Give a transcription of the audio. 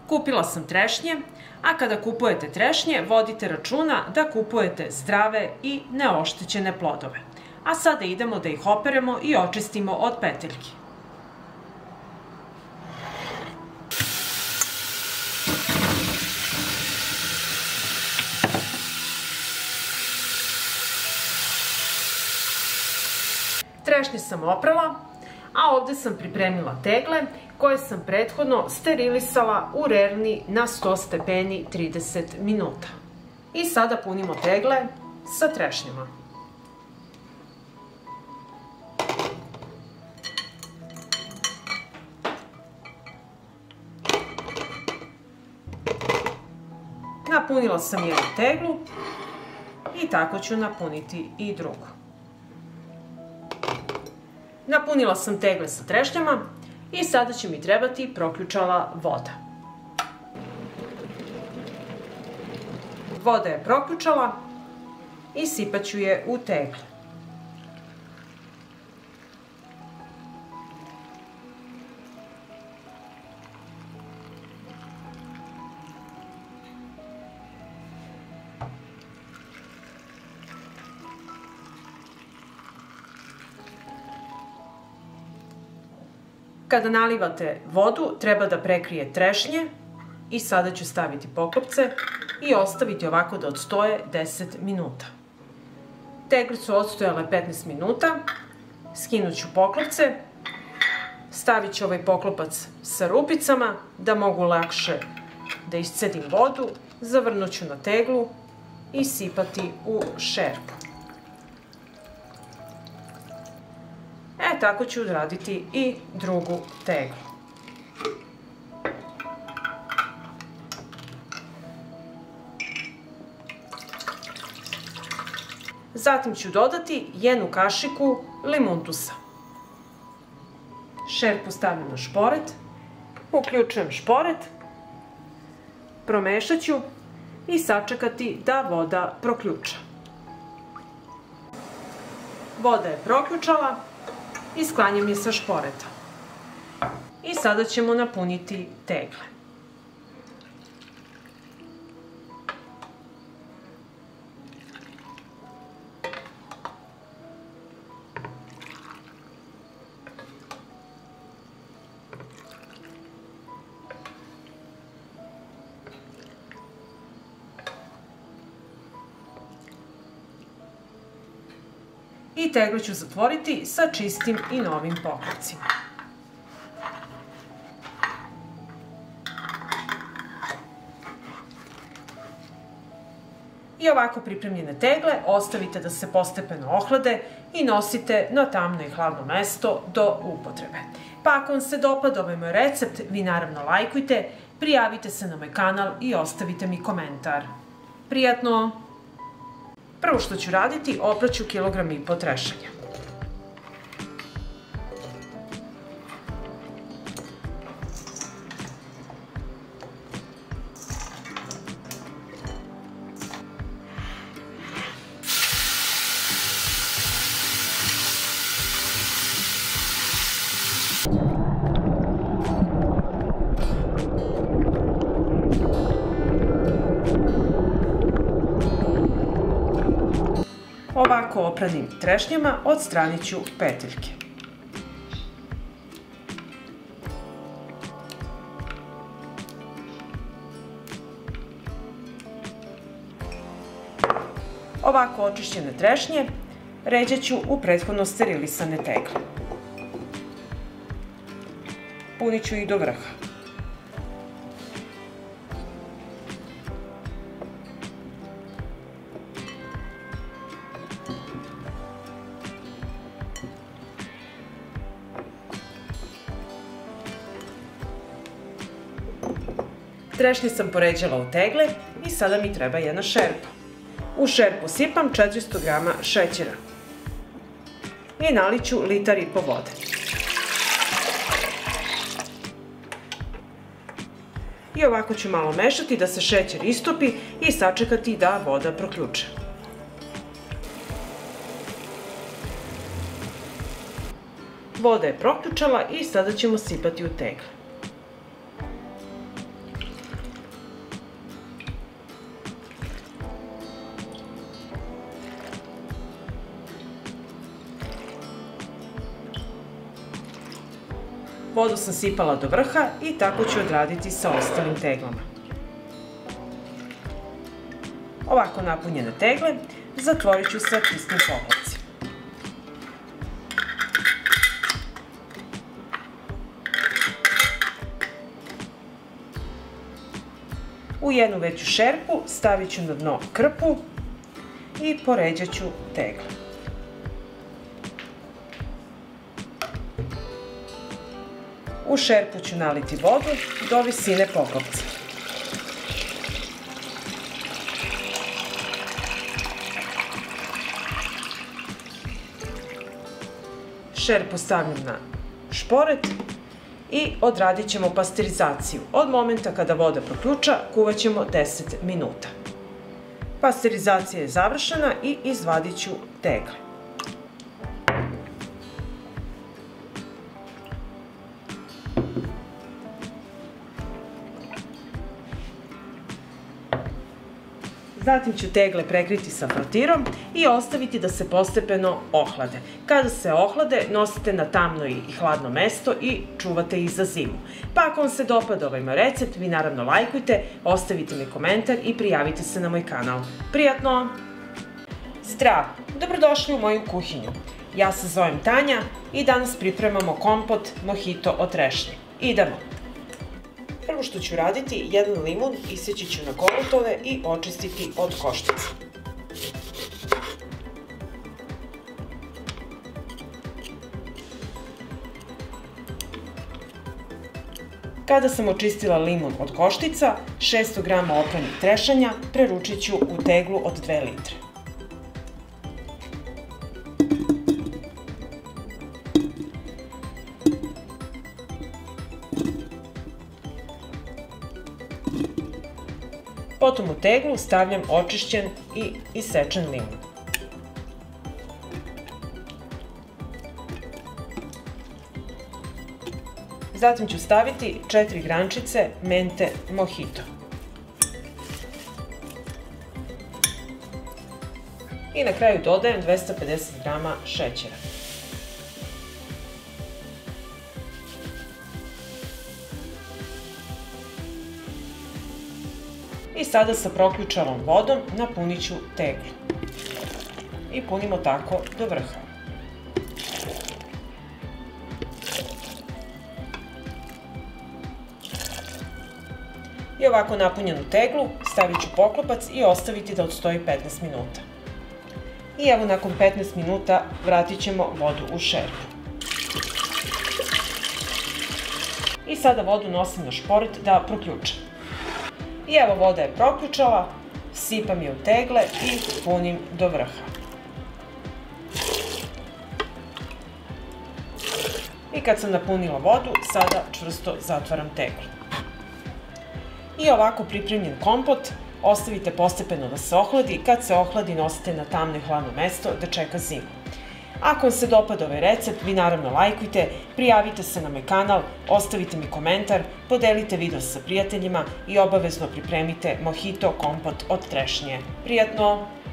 Kupila sam trešnje, a kada kupujete trešnje, vodite računa da kupujete zdrave i neoštećene plodove. A sada idemo da ih operemo i očistimo od peteljki. Trešnje sam oprala, a ovde sam pripremila tegle koje sam prethodno sterilisala u rerni na 100 stepeni 30 minuta. I sada punimo tegle sa trešnjama. Napunila sam jednu teglu i tako ću napuniti i drugu. Napunila sam tegle sa trešnjama i sada će mi trebati proključala voda. Voda je proključala i sipat ću je u tegle. Kada nalivate vodu, treba da prekrije trešnje i sada ću staviti poklopce i ostaviti ovako da odstoje 10 minuta. Tegle su odstojale 15 minuta, skinut ću poklopce, stavit ću ovaj poklopac sa rupicama da mogu lakše da iscedim vodu, zavrnut ću na teglu i sipati u šerpu. Tako ću odraditi i drugu teglu. Zatim ću dodati jednu kašiku limuntusa. Šerpu stavljam na šporet, uključujem šporet, promešat ću i sačekati da voda proključa. Voda je proključala i sklanjam je sa šporeta. I sada ćemo napuniti tegle. I tegle ću zatvoriti sa čistim i novim poklopcima. I ovako pripremljene tegle ostavite da se postepeno ohlade i nosite na tamno i hladno mesto do upotrebe. Pa ako vam se dopada ovaj moj recept, vi naravno lajkujte, prijavite se na moj kanal i ostavite mi komentar. Prijatno! Prvo što ću raditi, opraću 1,5 kilograma trešanja. Ovako opranim trešnjama odstranit ću peteljke. Ovako očišćene trešnje ređat ću u prethodno sterilisane tegle. Punit ću ih do vrha. Trešnje sam poređala u tegle i sada mi treba jedna šerpa. U šerpu sipam 400 grama šećera i naliću 1,5 litara vode. I ovako ću malo mešati da se šećer istopi i sačekati da voda proključe. Voda je proključala i sada ćemo sipati u tegle. Vodu sam sipala do vrha i tako ću odraditi sa ostalim teglama. Ovako napunjene tegle zatvorit ću sa čistim poklopcima. U jednu veću šerpu stavit ću na dno krpu i poređat ću tegle. U šerpu ću naliti vodu do visine poklopca. Šerpu stavljam na šporet i odradit ćemo pasterizaciju. Od momenta kada voda proključa, kuvat ćemo 10 minuta. Pasterizacija je završena i izvadit ću tegle. Zatim ću tegle prekriti sa frotirom i ostaviti da se postepeno ohlade. Kada se ohlade, nosite na tamno i hladno mesto i čuvate ih za zimu. Pa ako vam se dopada ovaj moj recept, vi naravno lajkujte, ostavite mi komentar i prijavite se na moj kanal. Prijatno! Zdravo! Dobrodošli u moju kuhinju. Ja se zovem Tanja i danas pripremamo kompot mojito od trešnje. Idemo! Prvo što ću raditi, jedan limun iseći ću na kolutove i očistiti od koštica. Kada sam očistila limun od koštica, 600 g opranih trešanja preručit ću u teglu od 2 litre. Potom u teglu stavljam očišćen i isečen limun. Zatim ću staviti 4 grančice mente mojito. I na kraju dodajem 250 g šećera. I sada sa proključalom vodom napunit ću teglu. I punimo tako do vrha. I ovako napunjenu teglu stavit ću poklopac i ostaviti da odstoji 15 minuta. I evo nakon 15 minuta vratit ćemo vodu u šerpu. I sada vodu nosim na šporet da proključam. I evo voda je proključala, sipam je u tegle i punim do vrha. I kad sam napunila vodu, sada čvrsto zatvaram teglu. I ovako pripremljen kompot ostavite postepeno da se ohladi. Kad se ohladi, nosite na tamno i hladno mesto da čeka zimu. Ako vam se dopada ovaj recept, vi naravno lajkujte, prijavite se na moj kanal, ostavite mi komentar, podelite video sa prijateljima i obavezno pripremite mojito kompot od trešnje. Prijatno!